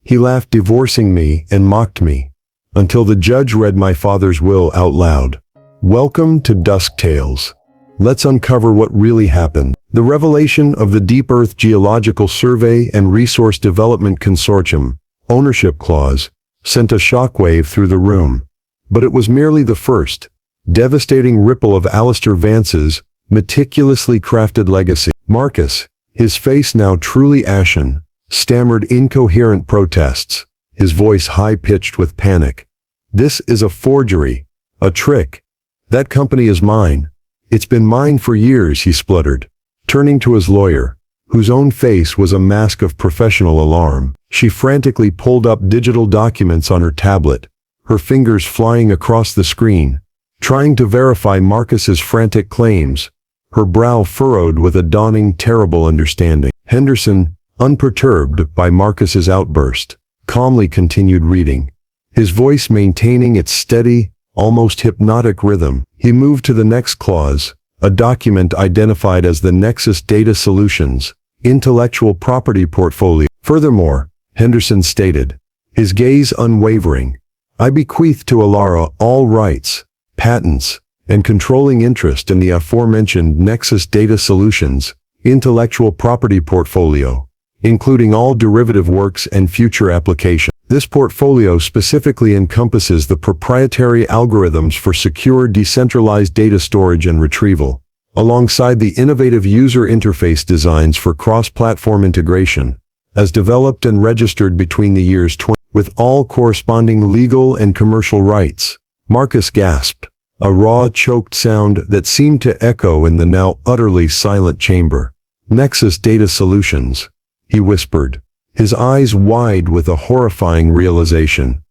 He laughed, divorcing me, and mocked me, until the judge read my father's will out loud. Welcome to Dusk Tales. Let's uncover what really happened. The revelation of the Deep Earth Geological Survey and Resource Development Consortium ownership clause sent a shockwave through the room. But it was merely the first devastating ripple of Alistair Vance's meticulously crafted legacy. Marcus, his face now truly ashen, stammered incoherent protests, his voice high-pitched with panic. This is a forgery, a trick. That company is mine. It's been mine for years, he spluttered, turning to his lawyer, whose own face was a mask of professional alarm. She frantically pulled up digital documents on her tablet, her fingers flying across the screen, trying to verify Marcus's frantic claims, her brow furrowed with a dawning terrible understanding. Henderson, unperturbed by Marcus's outburst, calmly continued reading, his voice maintaining its steady, almost hypnotic rhythm. He moved to the next clause, a document identified as the Nexus Data Solutions Intellectual Property Portfolio. Furthermore, Henderson stated, his gaze unwavering, I bequeath to Alara all rights, patents, and controlling interest in the aforementioned Nexus Data Solutions Intellectual Property Portfolio, including all derivative works and future applications. This portfolio specifically encompasses the proprietary algorithms for secure decentralized data storage and retrieval, alongside the innovative user interface designs for cross-platform integration, as developed and registered between the years 20, with all corresponding legal and commercial rights. Marcus gasped, a raw, choked sound that seemed to echo in the now utterly silent chamber. Nexus Data Solutions, he whispered, his eyes wide with a horrifying realization.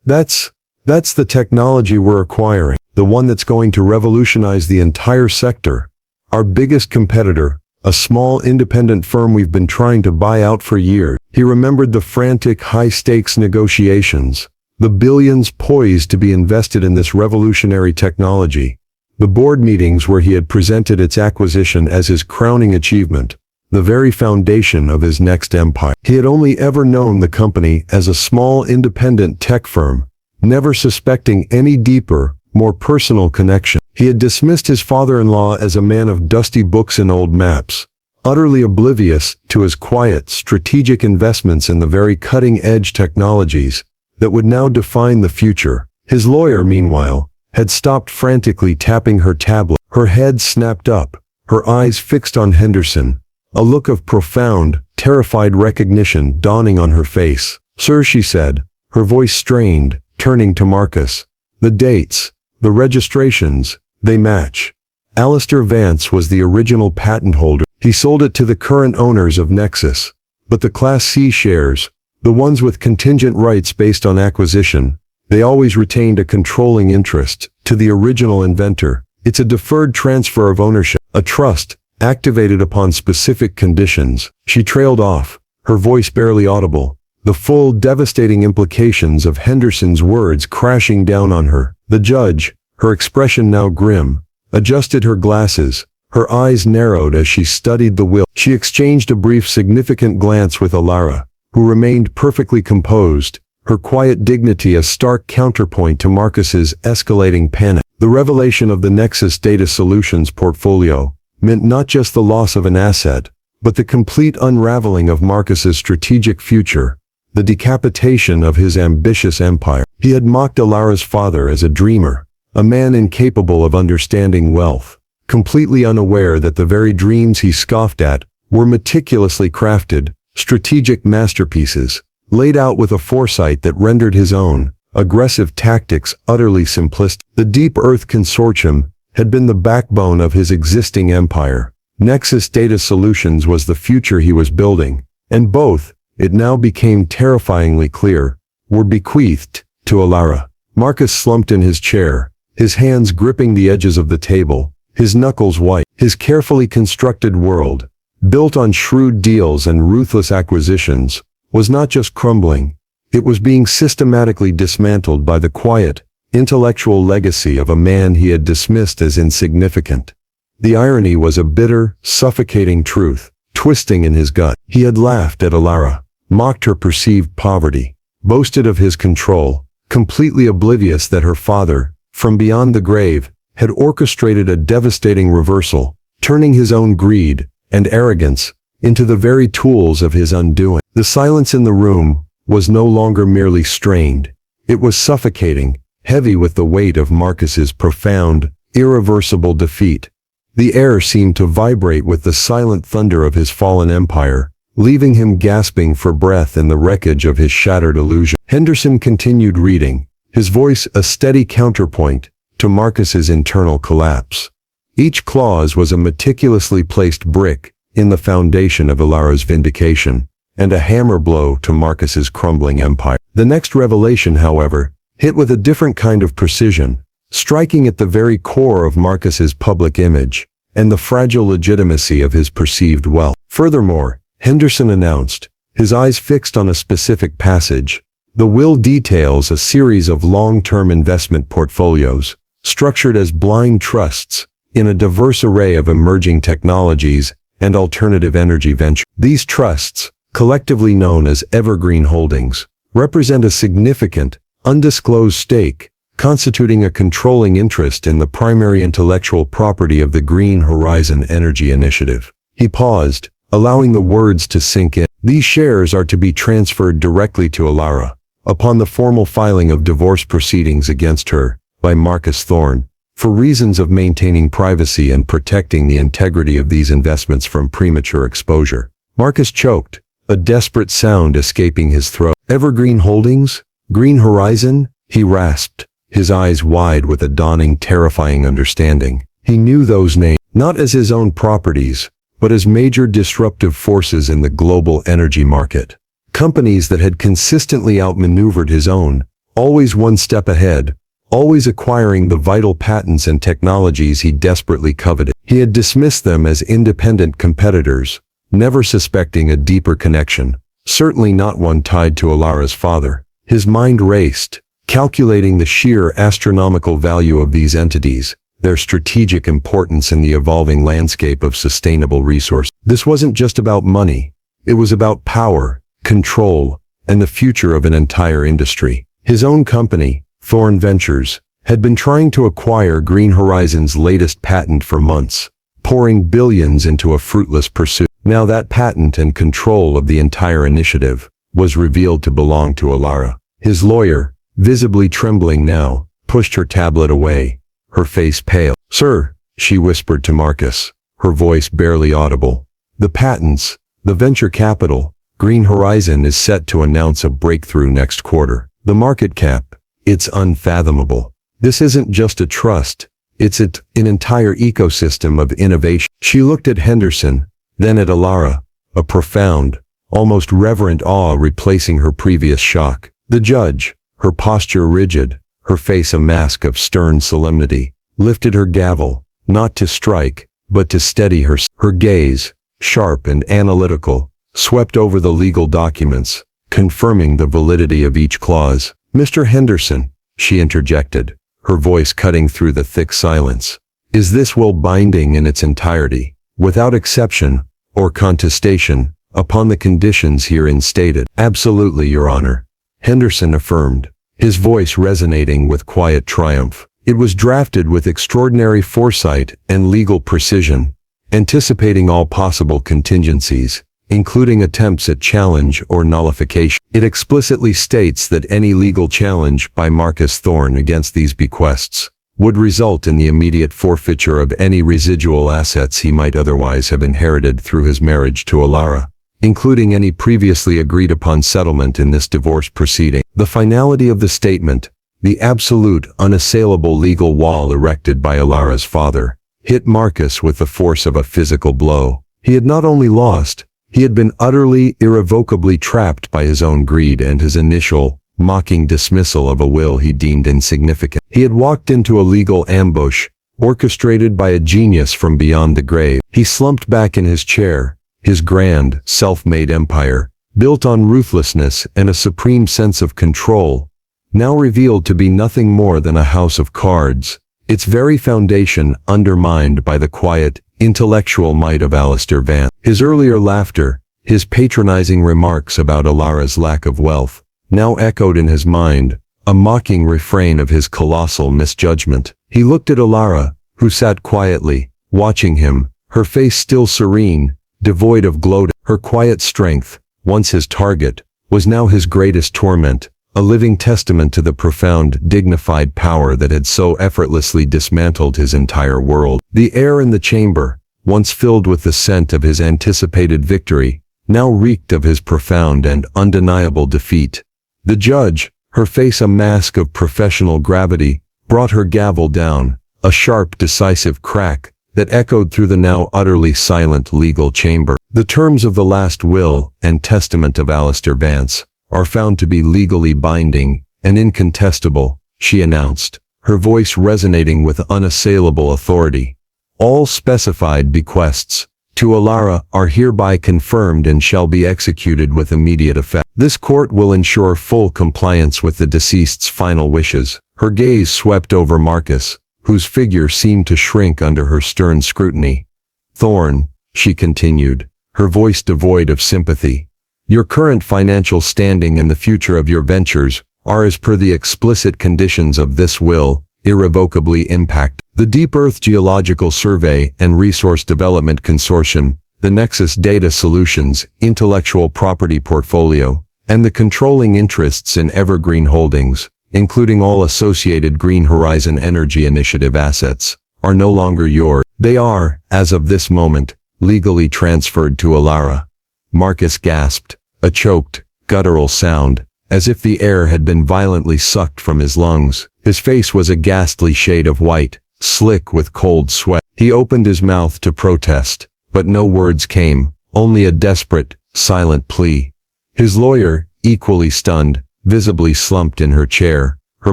That's the technology we're acquiring, the one that's going to revolutionize the entire sector. Our biggest competitor, a small independent firm we've been trying to buy out for years. He remembered the frantic high-stakes negotiations, the billions poised to be invested in this revolutionary technology, the board meetings where he had presented its acquisition as his crowning achievement, the very foundation of his next empire. He had only ever known the company as a small independent tech firm, never suspecting any deeper, more personal connection. He had dismissed his father-in-law as a man of dusty books and old maps, utterly oblivious to his quiet, strategic investments in the very cutting-edge technologies that would now define the future. His lawyer, meanwhile, had stopped frantically tapping her tablet, her head snapped up, her eyes fixed on Henderson, a look of profound, terrified recognition dawning on her face. Sir, she said, her voice strained, turning to Marcus. The dates, the registrations, they match. Alistair Vance was the original patent holder. He sold it to the current owners of Nexus. But the Class C shares, the ones with contingent rights based on acquisition, they always retained a controlling interest to the original inventor. It's a deferred transfer of ownership, a trust, activated upon specific conditions. She trailed off, her voice barely audible, the full devastating implications of Henderson's words crashing down on her. The judge, her expression now grim, adjusted her glasses, her eyes narrowed as she studied the will. She exchanged a brief significant glance with Alara, who remained perfectly composed, her quiet dignity a stark counterpoint to Marcus's escalating panic. The revelation of the Nexus Data Solutions portfolio meant not just the loss of an asset, but the complete unraveling of Marcus's strategic future, the decapitation of his ambitious empire. He had mocked Alara's father as a dreamer, a man incapable of understanding wealth, completely unaware that the very dreams he scoffed at were meticulously crafted, strategic masterpieces, laid out with a foresight that rendered his own aggressive tactics utterly simplistic. The Deep Earth Consortium had been the backbone of his existing empire. Nexus Data Solutions was the future he was building, and both, it now became terrifyingly clear, were bequeathed to Alara. Marcus slumped in his chair, his hands gripping the edges of the table, his knuckles white. His carefully constructed world, built on shrewd deals and ruthless acquisitions, was not just crumbling, it was being systematically dismantled by the quiet, intellectual legacy of a man he had dismissed as insignificant. The irony was a bitter, suffocating truth, twisting in his gut. He had laughed at Alara, mocked her perceived poverty, boasted of his control, completely oblivious that her father, from beyond the grave, had orchestrated a devastating reversal, turning his own greed and arrogance into the very tools of his undoing. The silence in the room was no longer merely strained. It was suffocating, heavy with the weight of Marcus's profound, irreversible defeat. The air seemed to vibrate with the silent thunder of his fallen empire, leaving him gasping for breath in the wreckage of his shattered illusion. Henderson continued reading, his voice a steady counterpoint to Marcus's internal collapse. Each clause was a meticulously placed brick in the foundation of Ilara's vindication, and a hammer blow to Marcus's crumbling empire. The next revelation, however, hit with a different kind of precision, striking at the very core of Marcus's public image and the fragile legitimacy of his perceived wealth. Furthermore, Henderson announced, his eyes fixed on a specific passage, the will details a series of long-term investment portfolios, structured as blind trusts, in a diverse array of emerging technologies and alternative energy ventures. These trusts, collectively known as evergreen holdings, represent a significant, undisclosed stake, constituting a controlling interest in the primary intellectual property of the Green Horizon Energy Initiative. He paused, allowing the words to sink in. These shares are to be transferred directly to Ilara, upon the formal filing of divorce proceedings against her, by Marcus Thorne, for reasons of maintaining privacy and protecting the integrity of these investments from premature exposure. Marcus choked, a desperate sound escaping his throat. Evergreen Holdings? Green Horizon? He rasped, his eyes wide with a dawning terrifying understanding. He knew those names, not as his own properties, but as major disruptive forces in the global energy market. Companies that had consistently outmaneuvered his own, always one step ahead, always acquiring the vital patents and technologies he desperately coveted. He had dismissed them as independent competitors, never suspecting a deeper connection, certainly not one tied to Ilara's father. His mind raced, calculating the sheer astronomical value of these entities, their strategic importance in the evolving landscape of sustainable resource. This wasn't just about money. It was about power, control, and the future of an entire industry. His own company, Thorne Ventures, had been trying to acquire Green Horizon's latest patent for months, pouring billions into a fruitless pursuit. Now that patent and control of the entire initiative was revealed to belong to Ilara. His lawyer, visibly trembling now, pushed her tablet away, her face pale. "Sir," she whispered to Marcus, her voice barely audible. "The patents, the venture capital, Green Horizon is set to announce a breakthrough next quarter. The market cap, it's unfathomable. This isn't just a trust, it's an entire ecosystem of innovation." She looked at Henderson, then at Ilara, a profound, almost reverent awe replacing her previous shock. The judge, her posture rigid, her face a mask of stern solemnity, lifted her gavel, not to strike, but to steady her. Her gaze, sharp and analytical, swept over the legal documents, confirming the validity of each clause. "Mr. Henderson," she interjected, her voice cutting through the thick silence, "is this will binding in its entirety, without exception or contestation, upon the conditions herein stated?" "Absolutely, Your Honor," Henderson affirmed, his voice resonating with quiet triumph. "It was drafted with extraordinary foresight and legal precision, anticipating all possible contingencies, including attempts at challenge or nullification. It explicitly states that any legal challenge by Marcus Thorne against these bequests would result in the immediate forfeiture of any residual assets he might otherwise have inherited through his marriage to Ilara, including any previously agreed upon settlement in this divorce proceeding." The finality of the statement, the absolute, unassailable legal wall erected by Ilara's father, hit Marcus with the force of a physical blow. He had not only lost, he had been utterly, irrevocably trapped by his own greed and his initial, mocking dismissal of a will he deemed insignificant. He had walked into a legal ambush, orchestrated by a genius from beyond the grave. He slumped back in his chair, his grand, self-made empire, built on ruthlessness and a supreme sense of control, now revealed to be nothing more than a house of cards, its very foundation undermined by the quiet, intellectual might of Alistair Vance. His earlier laughter, His patronizing remarks about Alara's lack of wealth now echoed in his mind, a mocking refrain of his colossal misjudgment. He looked at Alara, who sat quietly, watching him, her face still serene, devoid of gloat. Her quiet strength, once his target, was now his greatest torment, a living testament to the profound, dignified power that had so effortlessly dismantled his entire world. The air in the chamber, once filled with the scent of his anticipated victory, now reeked of his profound and undeniable defeat. The judge, her face a mask of professional gravity, brought her gavel down, a sharp, decisive crack that echoed through the now utterly silent legal chamber. The terms of the last will and testament of Alistair Vance are found to be legally binding and incontestable, she announced, her voice resonating with unassailable authority. All specified bequests to Alara are hereby confirmed and shall be executed with immediate effect. This court will ensure full compliance with the deceased's final wishes. Her gaze swept over Marcus, whose figure seemed to shrink under her stern scrutiny. Thorn, she continued, her voice devoid of sympathy. Your current financial standing and the future of your ventures are, as per the explicit conditions of this will, irrevocably impacted. The Deep Earth Geological Survey and Resource Development Consortium, the Nexus Data Solutions intellectual property portfolio, and the controlling interests in Evergreen Holdings, including all associated Green Horizon Energy Initiative assets, are no longer yours. They are, as of this moment, legally transferred to Alara. Marcus gasped, a choked, guttural sound, as if the air had been violently sucked from his lungs. His face was a ghastly shade of white, slick with cold sweat. He opened his mouth to protest, but no words came, only a desperate, silent plea. His lawyer, equally stunned, visibly slumped in her chair, her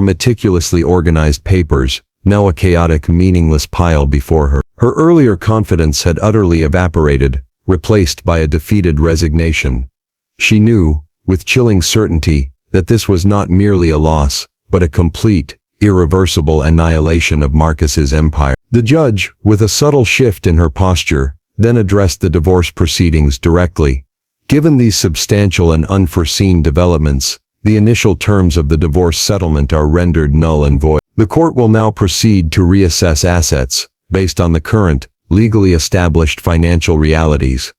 meticulously organized papers, now a chaotic, meaningless pile before her. Her earlier confidence had utterly evaporated, replaced by a defeated resignation. She knew, with chilling certainty, that this was not merely a loss, but a complete, irreversible annihilation of Marcus's empire. The judge, with a subtle shift in her posture, then addressed the divorce proceedings directly. Given these substantial and unforeseen developments, the initial terms of the divorce settlement are rendered null and void. The court will now proceed to reassess assets, based on the current, legally established financial realities.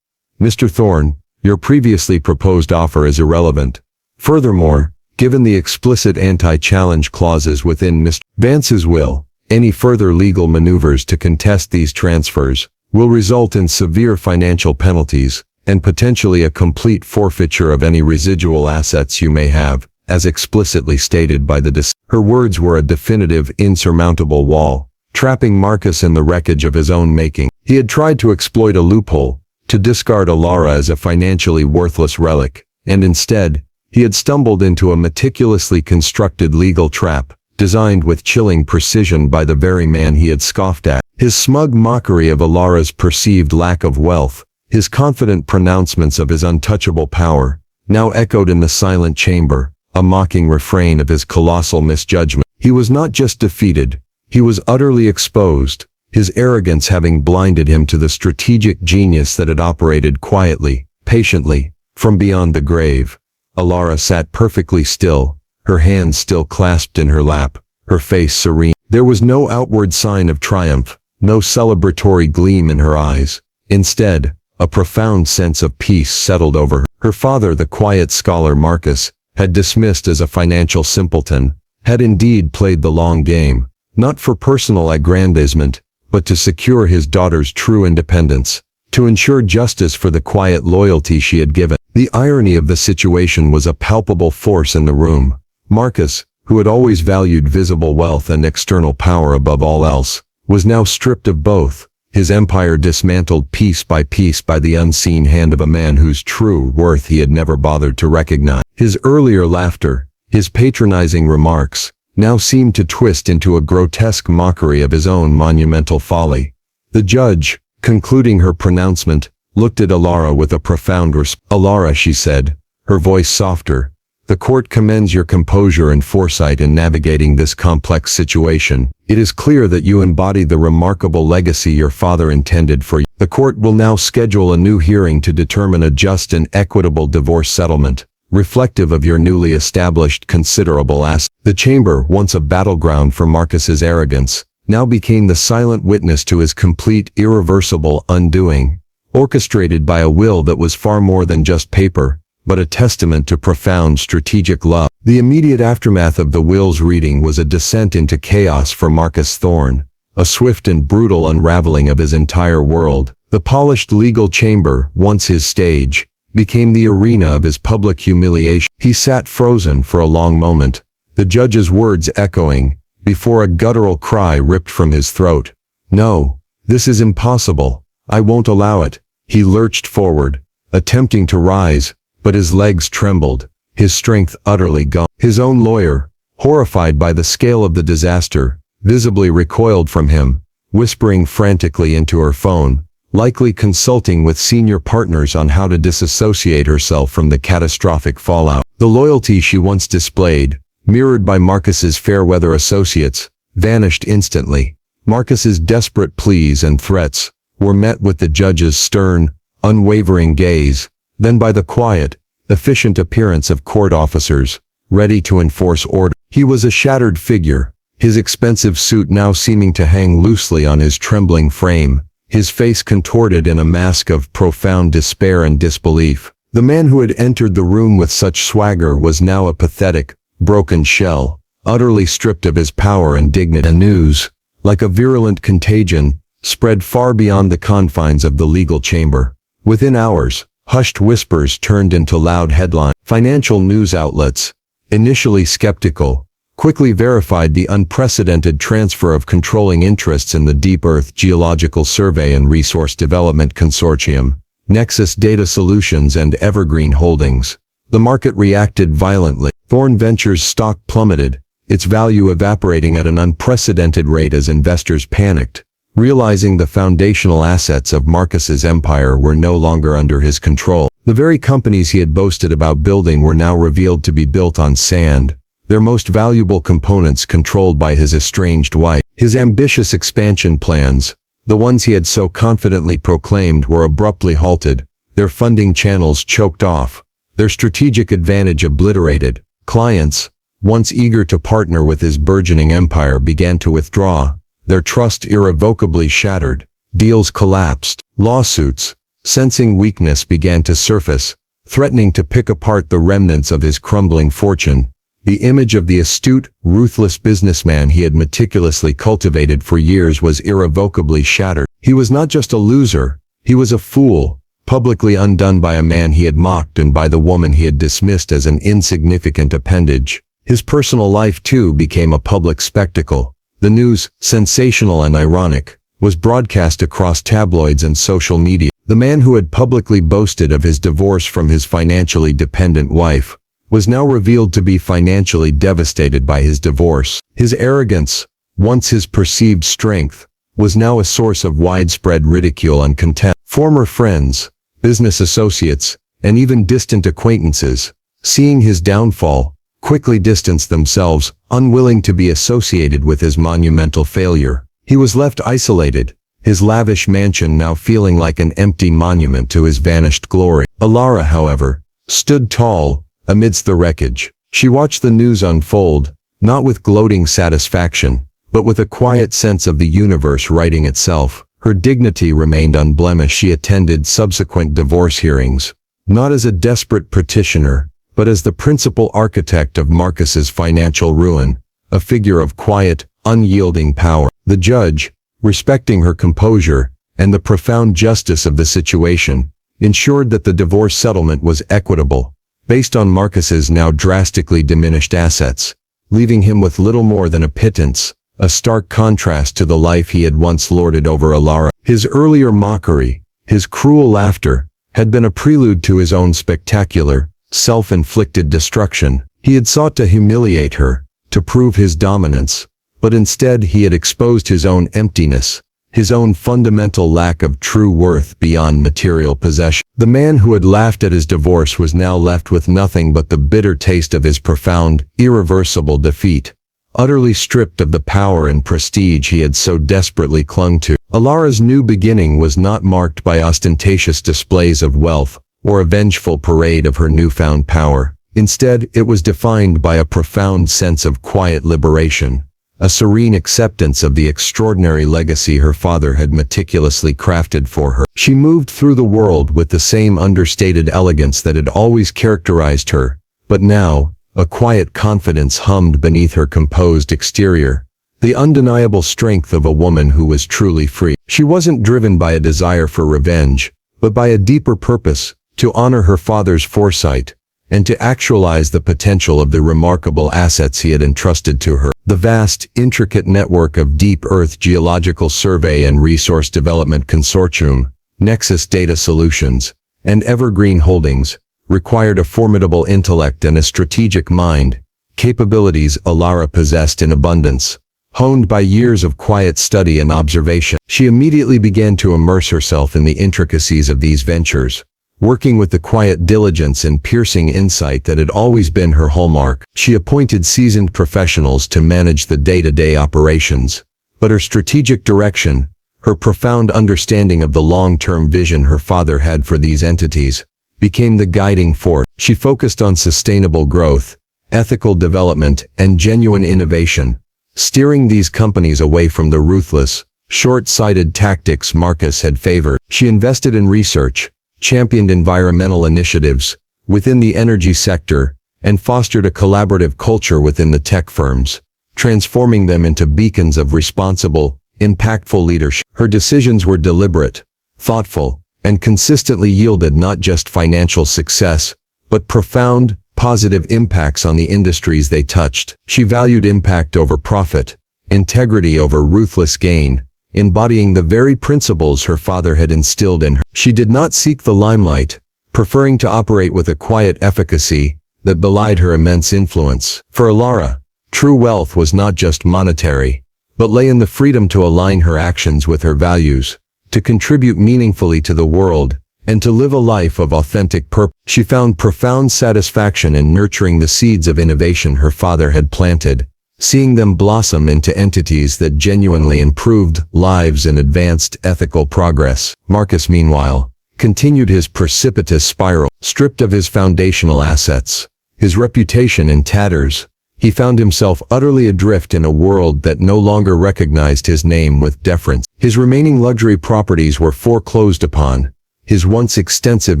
Mr. Thorne, your previously proposed offer is irrelevant. Furthermore, given the explicit anti-challenge clauses within Mr. Vance's will, any further legal maneuvers to contest these transfers will result in severe financial penalties and potentially a complete forfeiture of any residual assets you may have, as explicitly stated by the Her words were a definitive, insurmountable wall, trapping Marcus in the wreckage of his own making. He had tried to exploit a loophole, to discard Alara as a financially worthless relic, and instead, he had stumbled into a meticulously constructed legal trap, designed with chilling precision by the very man he had scoffed at. His smug mockery of Alara's perceived lack of wealth, his confident pronouncements of his untouchable power, now echoed in the silent chamber, a mocking refrain of his colossal misjudgment. He was not just defeated, he was utterly exposed, his arrogance having blinded him to the strategic genius that had operated quietly, patiently, from beyond the grave. Alara sat perfectly still, her hands still clasped in her lap, her face serene. There was no outward sign of triumph, no celebratory gleam in her eyes. Instead, a profound sense of peace settled over her. Her father, the quiet scholar Marcus, had dismissed as a financial simpleton, had indeed played the long game, not for personal aggrandizement, but to secure his daughter's true independence, to ensure justice for the quiet loyalty she had given. The irony of the situation was a palpable force in the room. Marcus, who had always valued visible wealth and external power above all else, was now stripped of both, his empire dismantled piece by the unseen hand of a man whose true worth he had never bothered to recognize. His earlier laughter, his patronizing remarks, now seemed to twist into a grotesque mockery of his own monumental folly. The judge, concluding her pronouncement, looked at Alara with a profound respect. Alara, she said, her voice softer, The court commends your composure and foresight in navigating this complex situation. It is clear that you embody the remarkable legacy your father intended for you. The court will now schedule a new hearing to determine a just and equitable divorce settlement, reflective of your newly established considerable assets. The chamber, once a battleground for Marcus's arrogance, now became the silent witness to his complete, irreversible undoing, orchestrated by a will that was far more than just paper, but a testament to profound strategic love. The immediate aftermath of the will's reading was a descent into chaos for Marcus Thorne, a swift and brutal unraveling of his entire world. The polished legal chamber, once his stage, became the arena of his public humiliation. He sat frozen for a long moment, the judge's words echoing, before a guttural cry ripped from his throat. "No, this is impossible. I won't allow it." He lurched forward, attempting to rise, but his legs trembled, his strength utterly gone. His own lawyer, horrified by the scale of the disaster, visibly recoiled from him, whispering frantically into her phone, likely consulting with senior partners on how to disassociate herself from the catastrophic fallout. The loyalty she once displayed, mirrored by Marcus's fair-weather associates, vanished instantly. Marcus's desperate pleas and threats were met with the judge's stern, unwavering gaze, then by the quiet, efficient appearance of court officers, ready to enforce order. He was a shattered figure, his expensive suit now seeming to hang loosely on his trembling frame, his face contorted in a mask of profound despair and disbelief. The man who had entered the room with such swagger was now a pathetic, broken shell, utterly stripped of his power and dignity. The news, like a virulent contagion, spread far beyond the confines of the legal chamber. Within hours, hushed whispers turned into loud headlines. Financial news outlets, initially skeptical, quickly verified the unprecedented transfer of controlling interests in the Deep Earth Geological Survey and Resource Development Consortium, Nexus Data Solutions and Evergreen Holdings. The market reacted violently. Thorne Ventures' stock plummeted, its value evaporating at an unprecedented rate as investors panicked, realizing the foundational assets of Marcus's empire were no longer under his control. The very companies he had boasted about building were now revealed to be built on sand, their most valuable components controlled by his estranged wife. His ambitious expansion plans, the ones he had so confidently proclaimed, were abruptly halted, their funding channels choked off, their strategic advantage obliterated. Clients, once eager to partner with his burgeoning empire, began to withdraw, their trust irrevocably shattered. Deals collapsed. Lawsuits, sensing weakness, began to surface, threatening to pick apart the remnants of his crumbling fortune. The image of the astute, ruthless businessman he had meticulously cultivated for years was irrevocably shattered. He was not just a loser, he was a fool, publicly undone by a man he had mocked and by the woman he had dismissed as an insignificant appendage. His personal life, too, became a public spectacle. The news, sensational and ironic, was broadcast across tabloids and social media. The man who had publicly boasted of his divorce from his financially dependent wife was now revealed to be financially devastated by his divorce. His arrogance, once his perceived strength, was now a source of widespread ridicule and contempt. Former friends, business associates, and even distant acquaintances, seeing his downfall, quickly distanced themselves, unwilling to be associated with his monumental failure. He was left isolated, his lavish mansion now feeling like an empty monument to his vanished glory. Alara, however, stood tall amidst the wreckage. She watched the news unfold, not with gloating satisfaction, but with a quiet sense of the universe righting itself. Her dignity remained unblemished. She attended subsequent divorce hearings, not as a desperate petitioner, but as the principal architect of Marcus's financial ruin, a figure of quiet, unyielding power. The judge, respecting her composure and the profound justice of the situation, ensured that the divorce settlement was equitable, based on Marcus's now drastically diminished assets, leaving him with little more than a pittance, a stark contrast to the life he had once lorded over Alara. His earlier mockery, his cruel laughter, had been a prelude to his own spectacular, self-inflicted destruction. He had sought to humiliate her, to prove his dominance, but instead he had exposed his own emptiness, his own fundamental lack of true worth beyond material possession. The man who had laughed at his divorce was now left with nothing but the bitter taste of his profound, irreversible defeat, utterly stripped of the power and prestige he had so desperately clung to. Alara's new beginning was not marked by ostentatious displays of wealth or a vengeful parade of her newfound power. Instead, it was defined by a profound sense of quiet liberation, a serene acceptance of the extraordinary legacy her father had meticulously crafted for her. She moved through the world with the same understated elegance that had always characterized her, but now, a quiet confidence hummed beneath her composed exterior, the undeniable strength of a woman who was truly free. She wasn't driven by a desire for revenge, but by a deeper purpose, to honor her father's foresight, and to actualize the potential of the remarkable assets he had entrusted to her. The vast, intricate network of Deep Earth Geological Survey and Resource Development Consortium, Nexus Data Solutions, and Evergreen Holdings, required a formidable intellect and a strategic mind, capabilities Alara possessed in abundance. Honed by years of quiet study and observation, she immediately began to immerse herself in the intricacies of these ventures, working with the quiet diligence and piercing insight that had always been her hallmark. She appointed seasoned professionals to manage the day-to-day operations, but her strategic direction, her profound understanding of the long-term vision her father had for these entities, became the guiding force. She focused on sustainable growth, ethical development, and genuine innovation, steering these companies away from the ruthless, short-sighted tactics Marcus had favored. She invested in research, championed environmental initiatives within the energy sector, and fostered a collaborative culture within the tech firms, transforming them into beacons of responsible, impactful leadership. Her decisions were deliberate, thoughtful, and consistently yielded not just financial success, but profound, positive impacts on the industries they touched. She valued impact over profit, integrity over ruthless gain, embodying the very principles her father had instilled in her. She did not seek the limelight, preferring to operate with a quiet efficacy that belied her immense influence. For Alara, true wealth was not just monetary, but lay in the freedom to align her actions with her values, to contribute meaningfully to the world, and to live a life of authentic purpose. She found profound satisfaction in nurturing the seeds of innovation her father had planted, seeing them blossom into entities that genuinely improved lives and advanced ethical progress. Marcus, meanwhile, continued his precipitous spiral. Stripped of his foundational assets, his reputation in tatters, he found himself utterly adrift in a world that no longer recognized his name with deference. His remaining luxury properties were foreclosed upon, his once extensive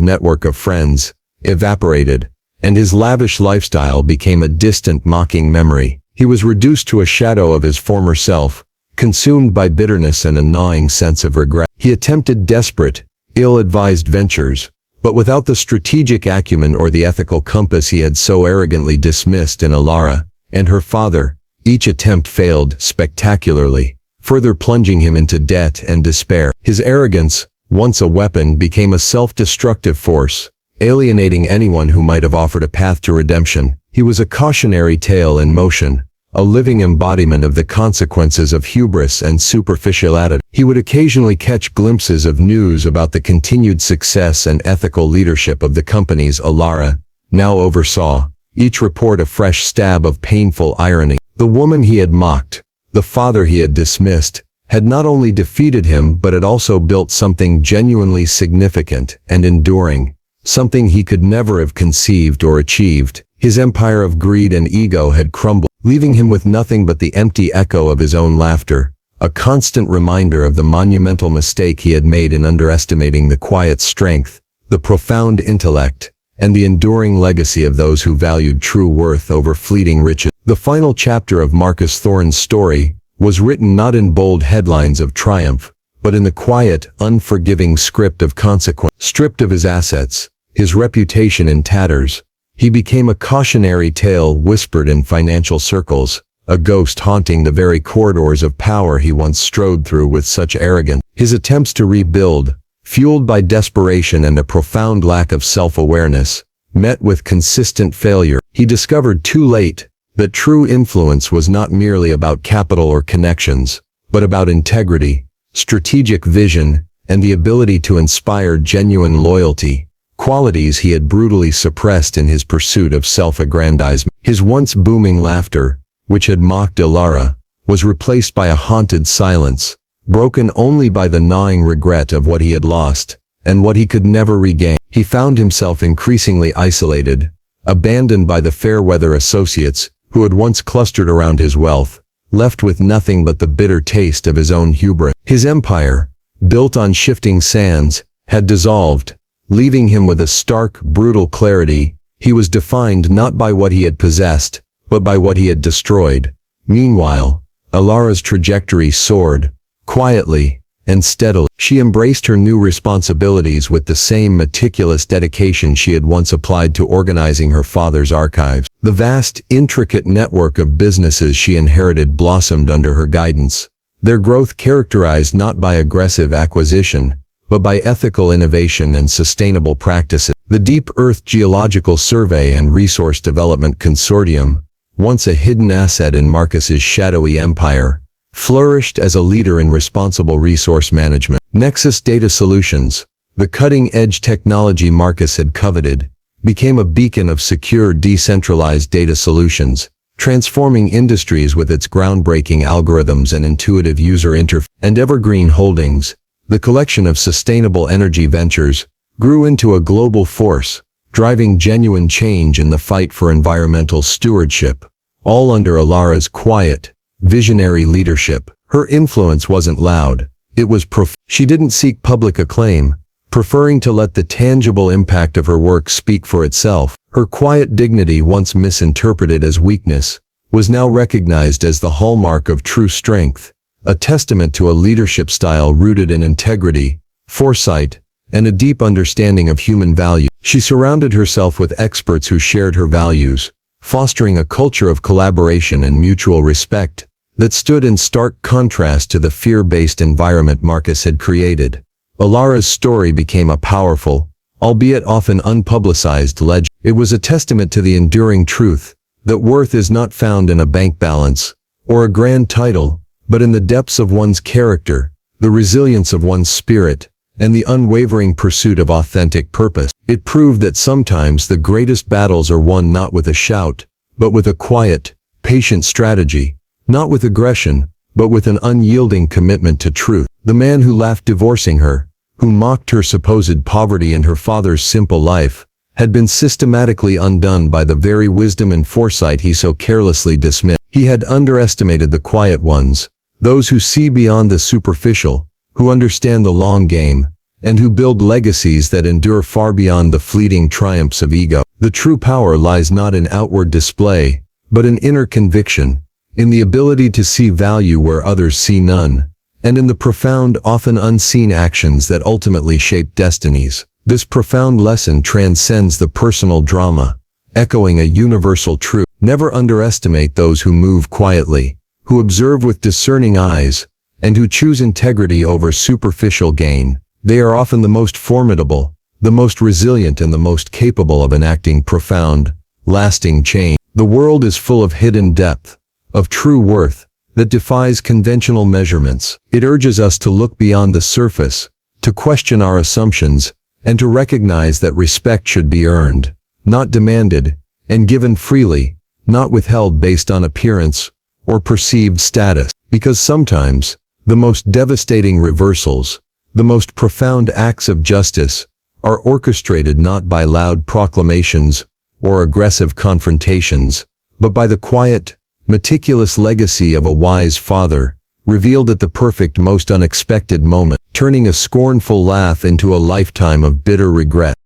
network of friends evaporated, and his lavish lifestyle became a distant, mocking memory. He was reduced to a shadow of his former self, consumed by bitterness and a gnawing sense of regret. He attempted desperate, ill-advised ventures, but without the strategic acumen or the ethical compass he had so arrogantly dismissed in Alara and her father. Each attempt failed spectacularly, further plunging him into debt and despair. His arrogance, once a weapon, became a self-destructive force, alienating anyone who might have offered a path to redemption. He was a cautionary tale in motion, a living embodiment of the consequences of hubris and superficiality. He would occasionally catch glimpses of news about the continued success and ethical leadership of the companies Alara now oversaw, each report a fresh stab of painful irony. The woman he had mocked, the father he had dismissed, had not only defeated him but had also built something genuinely significant and enduring, something he could never have conceived or achieved. His empire of greed and ego had crumbled, leaving him with nothing but the empty echo of his own laughter, a constant reminder of the monumental mistake he had made in underestimating the quiet strength, the profound intellect, and the enduring legacy of those who valued true worth over fleeting riches. The final chapter of Marcus Thorne's story was written not in bold headlines of triumph, but in the quiet, unforgiving script of consequence. Stripped of his assets, his reputation in tatters, he became a cautionary tale whispered in financial circles, a ghost haunting the very corridors of power he once strode through with such arrogance. His attempts to rebuild, fueled by desperation and a profound lack of self-awareness, met with consistent failure. He discovered too late that true influence was not merely about capital or connections, but about integrity, strategic vision, and the ability to inspire genuine loyalty, qualities he had brutally suppressed in his pursuit of self-aggrandizement. His once booming laughter, which had mocked Ilara, was replaced by a haunted silence, broken only by the gnawing regret of what he had lost, and what he could never regain. He found himself increasingly isolated, abandoned by the fair-weather associates who had once clustered around his wealth, left with nothing but the bitter taste of his own hubris. His empire, built on shifting sands, had dissolved, leaving him with a stark, brutal clarity. He was defined not by what he had possessed, but by what he had destroyed. Meanwhile, Ilara's trajectory soared, quietly and steadily. She embraced her new responsibilities with the same meticulous dedication she had once applied to organizing her father's archives. The vast, intricate network of businesses she inherited blossomed under her guidance, their growth characterized not by aggressive acquisition, but by ethical innovation and sustainable practices. The Deep Earth Geological Survey and Resource Development Consortium, once a hidden asset in Marcus's shadowy empire, flourished as a leader in responsible resource management. Nexus Data Solutions, the cutting-edge technology Marcus had coveted, became a beacon of secure decentralized data solutions, transforming industries with its groundbreaking algorithms and intuitive user interface. And Evergreen Holdings, the collection of sustainable energy ventures, grew into a global force, driving genuine change in the fight for environmental stewardship, all under Ilara's quiet, visionary leadership. Her influence wasn't loud, it was profound. She didn't seek public acclaim, preferring to let the tangible impact of her work speak for itself. Her quiet dignity, once misinterpreted as weakness, was now recognized as the hallmark of true strength, a testament to a leadership style rooted in integrity, foresight, and a deep understanding of human value. She surrounded herself with experts who shared her values, fostering a culture of collaboration and mutual respect that stood in stark contrast to the fear-based environment Marcus had created. Ilara's story became a powerful, albeit often unpublicized legend. It was a testament to the enduring truth that worth is not found in a bank balance or a grand title, but in the depths of one's character, the resilience of one's spirit, and the unwavering pursuit of authentic purpose. It proved that sometimes the greatest battles are won not with a shout, but with a quiet, patient strategy, not with aggression, but with an unyielding commitment to truth. The man who laughed divorcing her, who mocked her supposed poverty and her father's simple life, had been systematically undone by the very wisdom and foresight he so carelessly dismissed. He had underestimated the quiet ones, those who see beyond the superficial, who understand the long game, and who build legacies that endure far beyond the fleeting triumphs of ego. The true power lies not in outward display, but in inner conviction, in the ability to see value where others see none, and in the profound, often unseen actions that ultimately shape destinies. This profound lesson transcends the personal drama, echoing a universal truth. Never underestimate those who move quietly, who observe with discerning eyes, and who choose integrity over superficial gain. They are often the most formidable, the most resilient, and the most capable of enacting profound, lasting change. The world is full of hidden depth, of true worth, that defies conventional measurements. It urges us to look beyond the surface, to question our assumptions, and to recognize that respect should be earned, not demanded, and given freely, not withheld based on appearance or perceived status. Because sometimes, the most devastating reversals, the most profound acts of justice, are orchestrated not by loud proclamations or aggressive confrontations, but by the quiet, meticulous legacy of a wise father, revealed at the perfect, most unexpected moment, turning a scornful laugh into a lifetime of bitter regret.